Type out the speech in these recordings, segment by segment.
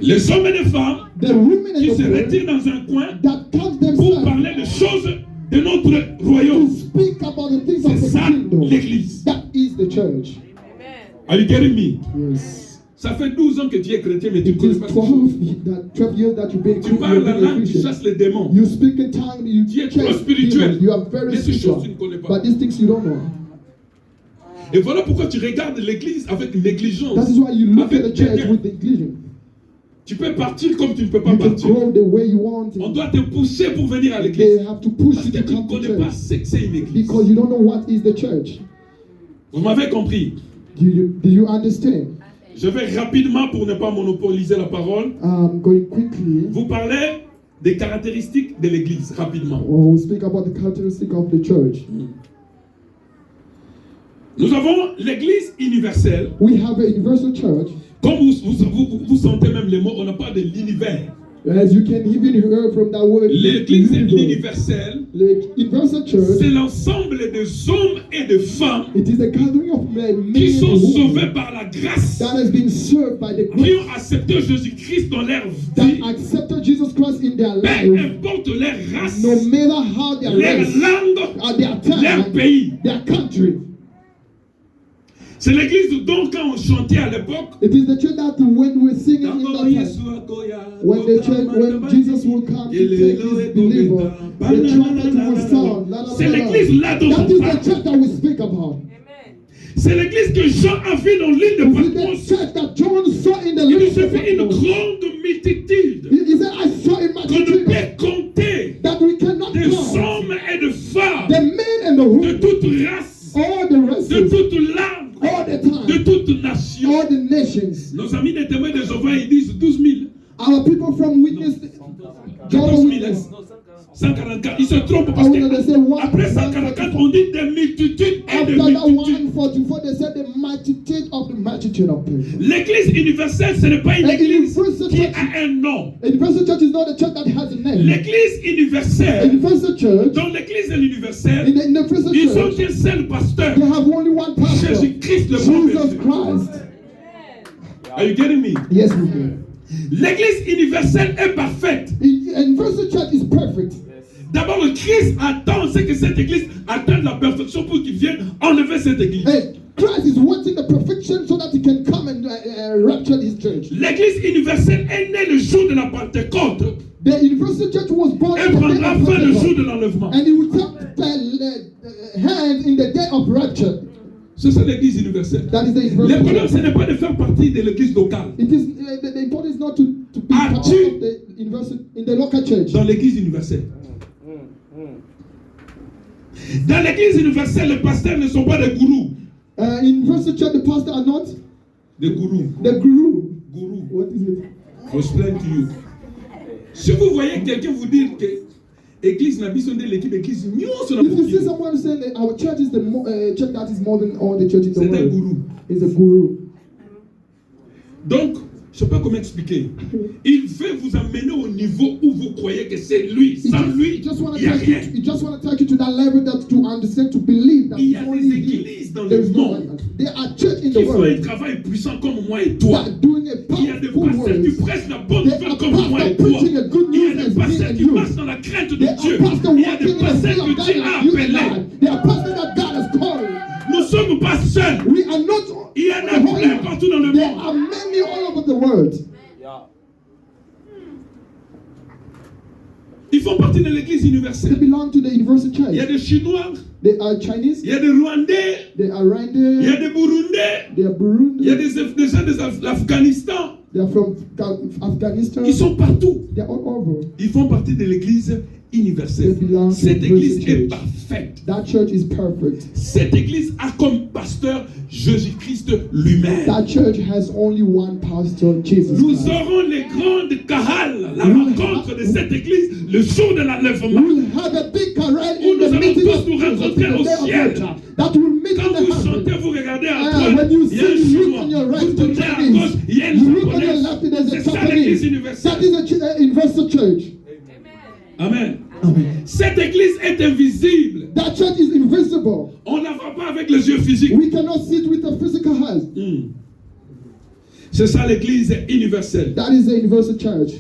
Les hommes et les femmes qui se retirent dans un coin pour parler des choses de notre royaume. C'est ça l'église. Are you getting me? Yes. Ça fait 12 ans que tu es chrétien, mais tu ne It connais is pas 12 ça. that you've been Tu parles la langue, tu chasses les démons. You speak in tongue, you Tu es chase trop spirituel. demons. You are very Mais ces spiritual. choses, tu ne connais pas. But these things you don't know. Et voilà pourquoi tu regardes l'église avec négligence. That is why you look at Avec the church dédain. with negligence. Tu peux partir comme tu ne peux pas You can partir. grow the way you want On it. doit te pousser pour venir à They l'église. have to push Parce you que to tu ne come to connais pas church ce que c'est une église. because you don't know what is the church. Vous m'avez compris? Do you understand? Je vais rapidement pour ne pas monopoliser la parole. Going quickly. Vous parlez des caractéristiques de l'église rapidement. We'll speak about the characteristic of the church. Nous avons l'église universelle. We have a universal church. Comme vous sentez même les mots, on n'a pas de l'univers. As you can even hear from that word, L'église universelle, the universal church, c'est l'ensemble des hommes et des femmes it is a gathering of men qui sont and women sauvés par la grâce, that has been served by the qui grace, ont accepté Jésus-Christ dans leur that vie, accepted Jesus Christ in their peu life, importe leur race, no matter how their leur race, langue, their leur tongue, pays. their country. C'est l'église dont quand on chantait à l'époque, It is the church that when we're singing in that time, when Jesus will come to take his believer, the trumpet will sound. La, la, la, c'est la. l'église là dont That on is the parle. church that we speak about. C'est l'église que Jean a vue dans l'île de It is Patmos. the church that John saw in the Il lake se of fait une Patmos. grande multitude He said, I saw in qu'on ne multitude peut compter that we cannot des count hommes et de femmes the men and the de women, toute race, all the de races, toute langue, all the de time, toute nation. all the nations. Nos amis des témoins de Jéhovah, ils disent 12 000. Our people from Witness, 12 Jehovah's 000, Witness, 144. Ils se trompent parce Oh, no, they say one, que après 144, on dit des multitudes et after des that multitudes. 144, they said the multitude of people. L'église universelle, ce n'est pas une And église universal qui church, a un nom. a universal church is not a church that has a name. L'église A universelle, universal church, dans l'église de l'universelle, in the universal ils ont church, un seul pasteur, they have only one pastor, Jésus-Christ le bon Jesus Jésus. Christ. Are you getting me? Yes, we do. L'église universelle est parfaite. A universal church is perfect. D'abord, le Christ attend ce que cette église atteigne la perfection pour qu'il vienne enlever cette église. Hey, Christ is wanting the perfection so that he can come and rapture his church. L'église universelle est née le jour de la Pentecôte The universal church was born et on the day prendra of fin le jour Pentecost, de l'enlèvement. and he will take the hand in the day of rapture. C'est ça l'église universelle. That is the Le universal problème, church. ce n'est pas de faire partie de l'église locale. It is the important is not to be part of As-tu- the universal in the local church. Dans l'église universelle. Dans l'église universelle, les pasteurs ne sont pas des gourous. In universal church, the pastor are not Des gourous. the guru. Gourous. What is it? I explain to you. Si vous voyez quelqu'un vous dire que l'église n'a besoin de l'équipe, l'église, nous sommes If you see someone saying that our church is the church that is more than all the churches in the c'est un world, gourou. is a guru. Donc, je ne sais pas comment expliquer. Il veut vous amener au niveau où vous croyez que c'est lui. Sans lui, He just want to il n'y a take you. rien. He just want to take you to that level that to understand, to believe that Il y it's a only des him. églises dans There le is no monde one else. There are church in qui the font un world travail puissant comme moi et toi. that are doing a Il y a des powerful pasteurs qui work. prêchent la bonne There nouvelle are comme moi et pastors toi. preaching a good Il y a news des as me pasteurs and qui you. marchent dans la crainte de There are Dieu. pastors Il y a walking des in the pasteurs fear que of God Dieu a like you and appelés. I. There are pastors that God has called. Nous ne sommes pas seuls. We are not Il y en a the whole plein world. partout dans le There monde. are many all over the world. Ils font partie de l'église They universelle. belong to the universal Il y a church. des Chinois, They are Chinese. il y a des Rwandais, They are il y a Rwanda. des Burundais, They are il y a Burundi. des gens de l'Afghanistan. They are from Afghanistan. Ils sont partout. They are all over. Ils font partie de l'église universelle. They belong to Cette the église universal est church. parfaite. That church is perfect. Cette église a comme pasteur Jésus-Christ lui-même. That church has only one pastor, Jesus Nous Christ. aurons les grandes chorales, la rencontre de cette église le jour de l'enlèvement. We'll have a big parade Où in nous the allons meeting tous of nous Jesus, rencontrer in the au day of ciel. rapture. That will meet Quand in the vous chantez, heaven. vous regardez à When droite, you il y a un sing, you look Chinois. on your right, Vous tournez à Chinese. gauche, il y a une You look on your japonaise. left, there's C'est a ça l'église Japanese. universelle. That is a universal church. Amen. Amen. Cette église est invisible. That church is invisible. On ne la voit pas avec les yeux physiques. We cannot see it with a physical eyes. C'est ça l'église universelle. That is the universal church.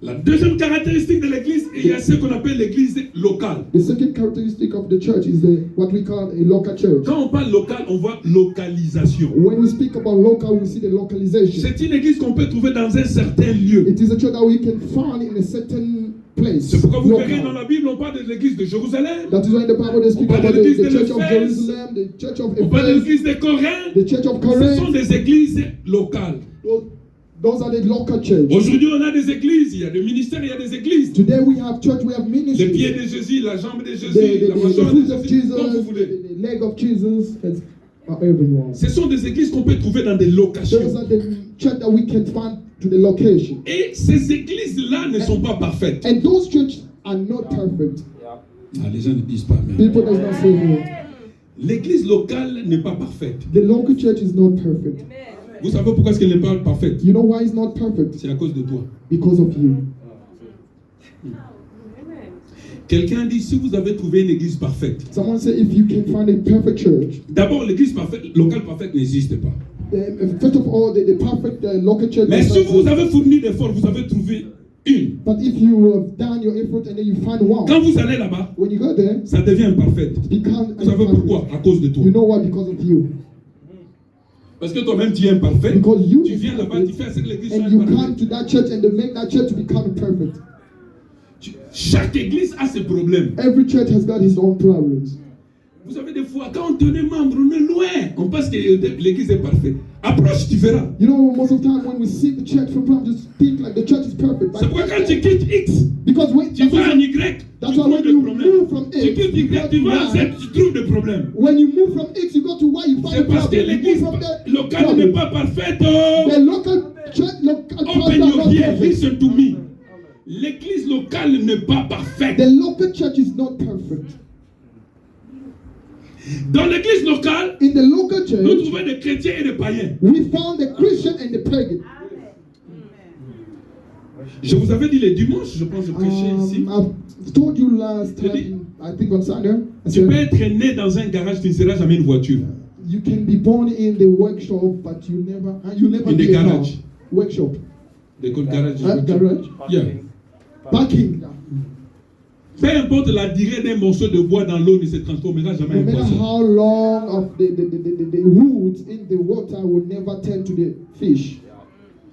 La deuxième caractéristique de l'église, il y a ce qu'on appelle l'église locale. The second characteristic of the church is what we call a local church. Quand on parle local, on voit localisation. When we speak about local, we see the localization. C'est une église qu'on peut trouver dans un certain lieu. It is a church that we can find in a certain place. C'est pourquoi vous verrez dans la Bible, on parle de l'église de Jérusalem. That is why in the Bible they speak about the church of Jerusalem, the church of on parle de Ephesus, l'église de Corinthe. the church of Ce Corinth. sont des églises locales. Those are the local churches. Aujourd'hui, on a des églises, il y a des ministères, il y a des églises. Today we have church, we have ministries. Les pieds de Jésus, la jambe de Jésus, The la mâchoire foot de of Jésus, Jesus, comme vous voulez. the leg of Jesus, however you want. Ce sont des églises qu'on peut trouver dans des locations. Those are the church that we can find to the location. Et ces églises-là ne sont pas parfaites. And those churches are not perfect. Ah, les gens ne disent pas, mais People does not say here. l'église locale n'est pas parfaite. The local church is not perfect. Vous savez pourquoi est-ce qu'elle n'est pas parfaite? You know why it's not perfect? C'est à cause de toi. Because of you. Quelqu'un dit, si vous avez trouvé une église parfaite, Someone say if you can find a perfect church, d'abord l'église locale parfaite n'existe pas. first of all, the perfect local church. Mais si vous avez fourni d'efforts, vous avez trouvé une. But if you have done your effort and then you find one, Quand vous allez là-bas, when you go there, ça devient imparfaite. it becomes Vous savez pourquoi? À cause de toi. You know why? Because of you. Parce que toi-même tu es imparfait. Because you Tu viens là-bas, tu fais ce que l'église soit and you come imparfaite. to that church and they make that church to become perfect. Chaque église a ses problèmes. Every church has got his own problems. Vous savez, des fois, quand on tenait membre, on est loin. On pense que l'église est parfaite. Approche, tu verras. You know, most of the time when we see the church from above, just think like the church is perfect. C'est pourquoi quand tu quittes X, Because when tu vas en Y, tu that's why trouves when des you problèmes. move from Tu X, quittes you Y, go tu to vas en Z, Y. tu trouves des problèmes. When you move from X, you go to Y, you find a C'est parce que problem. You l'église move from there. locale n'est pas parfaite. Oh. The local church, local Open pastors are your not ears, perfect. listen to me. L'église locale n'est pas parfaite. The local church is not perfect. Dans l'église locale, In the local nous church, trouvons des chrétiens et des païens. we found the Christian and the pagan. Je vous avais dit les dimanches, je pense, je prêchais ici. I've told you last time, I think on Sunday, I Tu peux said, être né dans un garage, tu ne seras jamais une voiture. you can be born in the workshop, but you never In the be a car. garage. Workshop. They call garage. Garage. Yeah. Parking. Peu importe la durée d'un morceau de bois dans l'eau, ne se transformera jamais No en matter poisson. how long of the roots in the water will never turn to the fish.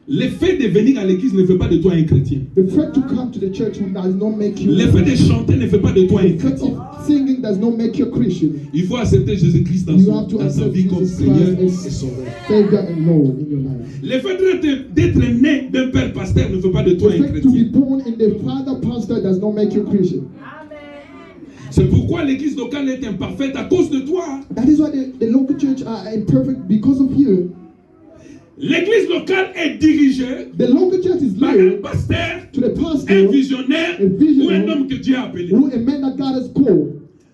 Le fait de venir à l'église ne fait pas de toi un chrétien. The fact to come to the church does not make you. Le fait de chanter ne fait pas de toi un The fact chrétien. of singing does not make you a Christian. Il faut accepter Jésus-Christ dans, You have to dans sa accept vie comme Jesus Seigneur et Christ Sauveur. as Savior and Lord in your life. Le fait d'être né d'un père pasteur ne fait pas de toi The un fact to be chrétien. born in the father pastor does not make you a Christian. C'est pourquoi l'église locale est imparfaite à cause de toi. That is why the local church are imperfect because of you. L'église locale est dirigée The local church is par un led pasteur, to the un pastor visionnaire a visionary, ou un homme que Dieu a appelé. who a man that God has called.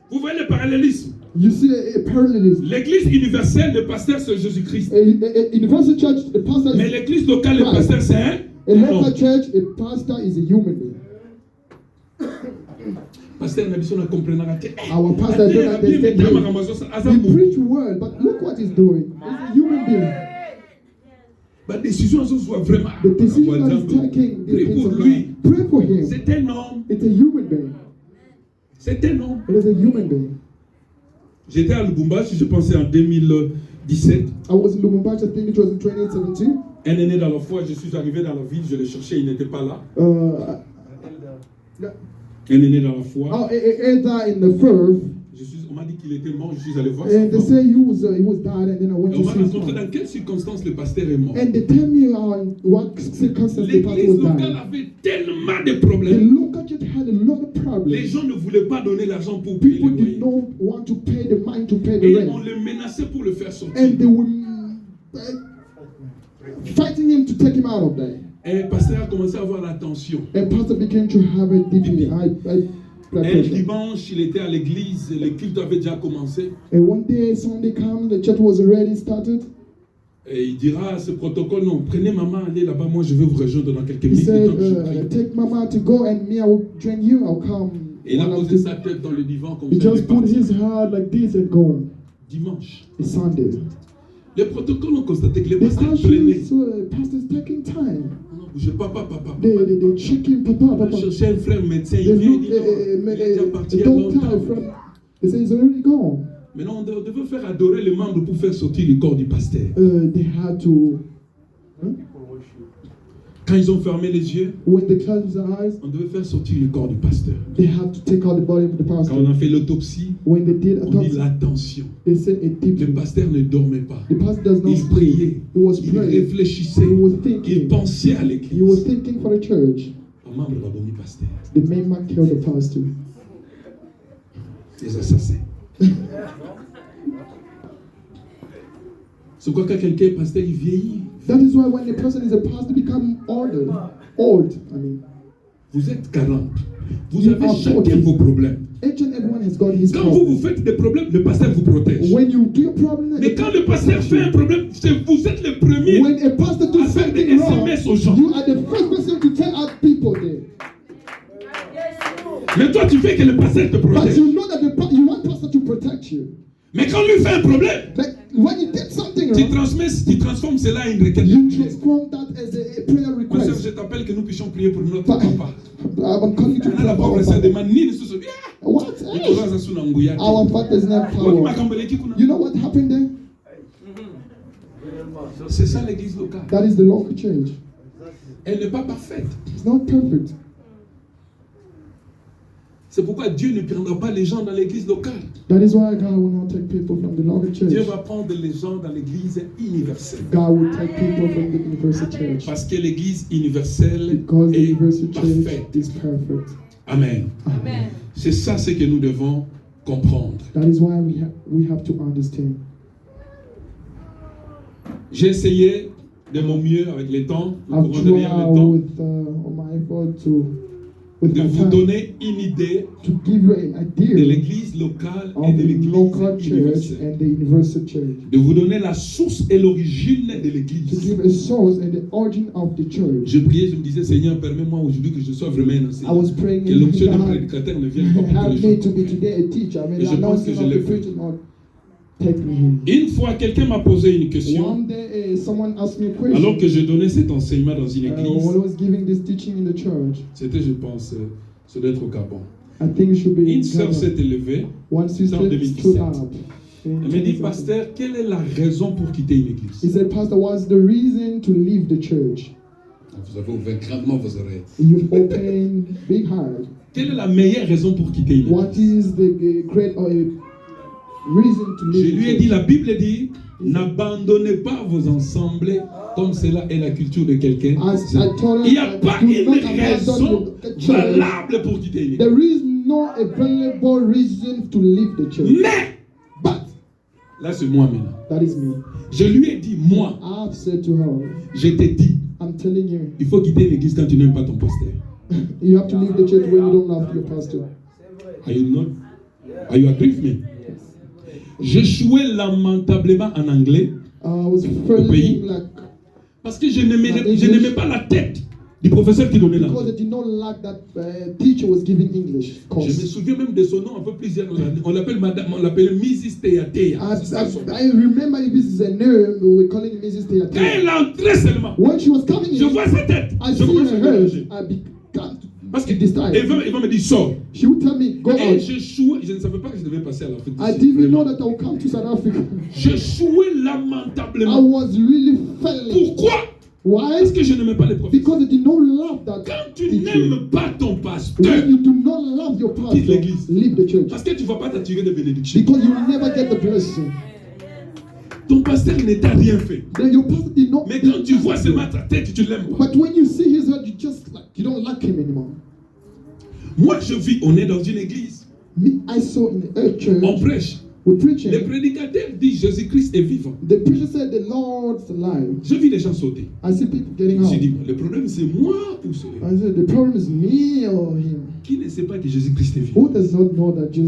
Vous voyez le parallélisme. You see a parallelism. L'église universelle, le pasteur c'est Jésus-Christ. A universal church, the pastor Mais is l'église locale, le Right. pasteur c'est un a local homme. church. A pastor is a human being. Pasteur Nabiso ne comprendra pas. Our pastor don't understand him. He preach well, but look what he's doing. He's a human being. La décision soit vraiment. The decision Par that he's exemple, taking, the prie things pour of lui. God. Pray for him. C'est un homme. It's a human being. C'est un homme. It is a human being. J'étais à Lubumbashi, je pensais en 2017. I was in Lubumbashi, I think it was in 2017. Un aîné dans la foi, je suis arrivé dans la ville, je le cherchais, il n'était pas là. Un aîné dans la foi. Elder in the first, On m'a dit qu'il était mort, je suis allé voir. and they say he was died, and then I went Et on to m'a see his raconté mom. dans quelles circonstances le pasteur est mort. And they tell me what circumstances the pastor L'église was locale dying. avait tellement de The problèmes. local church had a lot of Les problems. gens ne voulaient pas donner l'argent pour payer People le did loyer. not want to pay the money to pay the Et on rent, le menaçait pour le faire sortir. and they were fighting him to take him out of there. Et le pasteur a commencé à avoir la tension. And pastor began to have a deep high blood Un pressure. dimanche, il était à l'église, le culte avait déjà commencé. And one day, Sunday comes, the church was already started. Et il dira à ce protocole, non, prenez maman, allez là-bas, moi je vais vous rejoindre dans quelques He minutes. said, le temps que je prie. take mama to go, and me, I will join you. I'll come. Et il a One posé after- sa tête dans le divan comme He ça. il est just put parti. his heart like this and go. Dimanche. It's Sunday. Les protocoles ont constaté que les The pasteurs prenaient. pastors taking time. Je papa. They checking papa. Je cherchais un frère médecin, They il vient, il look dit non, il est déjà parti il y a longtemps. doctor. They say he's already gone. Maintenant, on devait faire adorer les membres pour faire sortir le corps du pasteur. They had to. Quand ils ont fermé les yeux, When they closed their eyes, on devait faire sortir le corps du pasteur. they had to take out the body of the Quand pastor. on a fait l'autopsie, When they did on dit autopsy, l'attention. they said a deep. Le pasteur ne dormait pas. The pastor does not Il sleep. priait, He was il praying. réfléchissait, He was il thinking. pensait à He was l'église. thinking for the church. Un membre va devenir pasteur. The main man killed the pastor. Les assassins. C'est quoi quand quelqu'un est pasteur, il vieillit. That is why when a person is a pastor, become old. Vous êtes 40. Vous You avez are chacun 40. vos problèmes. Each and everyone has got his Quand vous problem. faites des problèmes, le pasteur vous protège. When you do your problem, Mais quand le pasteur fait un problème, vous êtes le premier when a pastor does à faire des something wrong, SMS aux gens. you are the first person to tell out people there. Mais toi, tu fais que le pasteur te But protège. you know that you want pastor to protect you. Mais quand lui fait un problème, Like when you did something tu wrong, transformes cela en une requête. you transform that as a prayer Ma soeur, request. je t'appelle que nous puissions prier pour notre But papa. I'm calling you to Maintenant, la pray for pauvre our sœur father. demande ni ne se souvient. What? Il Hey, commence à sous l'angouilla. our father's not power. You know what happened there? C'est ça l'église locale. That is the local church. Elle n'est pas parfaite. It's not perfect. C'est pourquoi Dieu ne prendra pas les gens dans l'église locale. That is why God will not take people from the local Dieu church. va prendre les gens dans l'église universelle. God will take people from the universal church. Parce que l'église universelle Because the est universal church parfaite. is perfect. Amen. Amen. C'est ça ce que nous devons comprendre. That is why we have to understand. J'ai essayé de mon mieux avec les temps, nous I've pourrons derrière le tried temps, with on my effort with de my vous time donner une idée to give you an de idea l'église locale et of de the l'église local church universelle. and the universal church. De vous donner la source et l'origine de To l'église. give a source and the origin of the church. Je priais, je me disais, Seigneur, permets-moi aujourd'hui que je sois vraiment un I enseignant. was praying Que l'onction d'un God prédicateur ne vienne pas pour tous help les me jours. to be today a teacher. I mean, Et je the pense que announcing je of l'ai the fait. preacher not take me. Une fois, quelqu'un m'a posé une question, One day, someone asked me a question. alors que je donnais cet enseignement dans une When I église. was giving this teaching in the church, C'était, je pense, ça doit être au Gabon. I think it should be in Une sœur Ghana. s'est élevée. One sister en 2017. stood up. Elle m'a dit, pasteur, quelle est la raison pour quitter une église? He said, Pastor, what's the reason to leave the church? Vous avez ouvert grandement vos oreilles. You've opened big heart. Quelle est la meilleure raison pour quitter une What église? is the great reason to Je leave lui ai the dit, church? la Bible dit, n'abandonnez pas vos ensembles comme cela est la culture de quelqu'un. As I told Il n'y him, a pas do une not abandon raison the church. valable pour quitter une église. There is no available reason to leave the church. Mais, But là c'est moi maintenant. that is me. Je lui ai dit, moi, I've said to her, je t'ai dit, I'm telling you, il faut quitter l'église quand tu n'aimes pas ton pasteur. you have to leave the church when you don't love your pastor. Are you agree with me? J'échouais lamentablement en anglais I was pays. feeling like parce que je n'aimais pas la tête du professeur qui donnait because l'anglais. I did not like that teacher was giving English Je course. me souviens même de son nom un peu plusieurs années. On l'appelle madame, on l'appelle Mrs. Teatea. I remember this is a name we were calling Mrs. Quand Theater. elle entrait seulement, When she was coming je in, vois sa tête. I Je see commence à her déranger. I began Parce to distract. qu'elle va me dire sors. She would tell me, go Et out. j'échouais, je ne savais pas que je devais passer à l'Afrique. I didn't know that I would come to South Africa. J'échouais I lamentablement. was really failing. Pourquoi? Why? Parce que je n'aimais pas les professeurs. Because I did not love that Quand tu teacher. n'aimes pas ton pasteur, When you do not love your pastor, quitte l'église. leave the church. parce que tu ne vas pas t'attirer de bénédictions. Because you will never get the blessing. Ton pasteur ne t'a rien fait. Then your pastor did not. Mais quand tu vois seulement ta tête, tu ne l'aimes pas. But when you see his head, you don't like him anymore. Moi, je vis, on est dans une église. Me, I saw in a church, On prêche. we're preaching. Le prédicateur dit Jésus-Christ est vivant. The preacher said the Lord's alive. Je vis les gens sauter. I see people Je getting me suis out. dit, le problème c'est moi ou celui I said the problem is me or him. qui ne sait pas que Jésus-Christ est vivant. Who does not know that Jesus